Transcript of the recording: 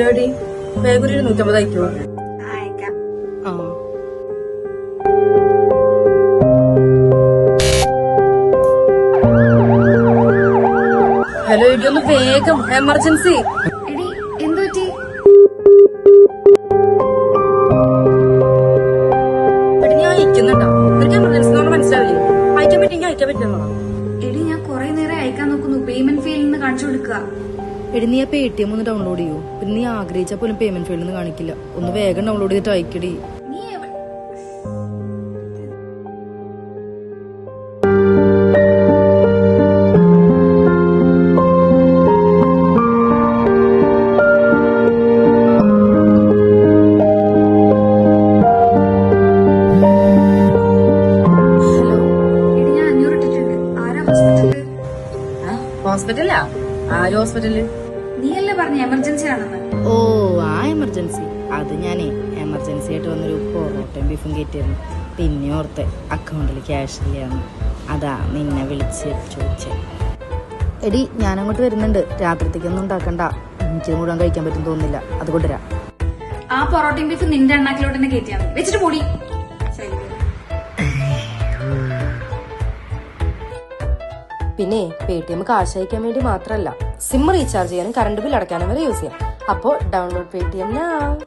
Hello D, വേഗം ഒരു 150 അയക്കുമോ? Hello ഇടി, ഒന്ന് വേഗം, എമർജൻസി. ഞാൻ അയക്കുന്നുണ്ടോ? എനിക്ക് എമർജൻസി എന്ന് മനസ്സിലാവില്ലേ? അയക്കാൻ പറ്റുമെങ്കിൽ അയക്കാൻ പറ്റുന്നോ? എടി ഞാൻ കുറെ നേരം അയക്കാൻ നോക്കുന്നു, പേയ്മെന്റ് ഫെയിൽ എന്ന് കാണിച്ചു കൊടുക്കുക. എടി നീ ആ Paytm ഒന്ന് ഡൗൺലോഡ് ചെയ്യൂ. പിന്നെ നീ ആഗ്രഹിച്ചാൽ പോലും പേയ്മെന്റ് ഫെയിൽ എന്ന് കാണിക്കില്ല. ഒന്ന് വേഗം ഡൗൺലോഡ് ചെയ്തിട്ട് അയക്കടി. ഹോസ്പിറ്റലാ? ആര് ഹോസ്പിറ്റല്? നീയല്ലേ പറഞ്ഞ എമർജൻസി ആണെന്ന്? ഓ, ആ എമർജൻസി. അത് ഞാനേ എമർജൻസി ആയിട്ട് വന്നൊരു പൊറോട്ടയും ബീഫും കയറ്റിയിരുന്നു. പിന്നെ ഓർത്തെ അക്കൗണ്ടിൽ ക്യാഷ് ഇല്ലാന്ന്. അതാ നിന്നെ വിളിച്ച് ചോദിച്ചേ. എടി ഞാനങ്ങോട്ട് വരുന്നുണ്ട്. രാത്രിത്തേക്കൊന്നും ഉണ്ടാക്കണ്ട. എനിക്ക് മുഴുവൻ കഴിക്കാൻ പറ്റും തോന്നുന്നില്ല. അത് കൊണ്ടുവരാം. ആ പൊറോട്ടയും ബീഫ് നിന്റെ എണ്ണാക്കിലോട്ട് തന്നെ കയറ്റിയാണ് വെച്ചിട്ട് പോടി. പിന്നെ Paytm കാശ് അയക്കാൻ വേണ്ടി മാത്രമല്ല, സിം റീചാർജ് ചെയ്യാനും കറണ്ട് ബിൽ അടയ്ക്കാനും വരെ യൂസ് ചെയ്യാം. അപ്പോൾ ഡൗൺലോഡ് Paytm now.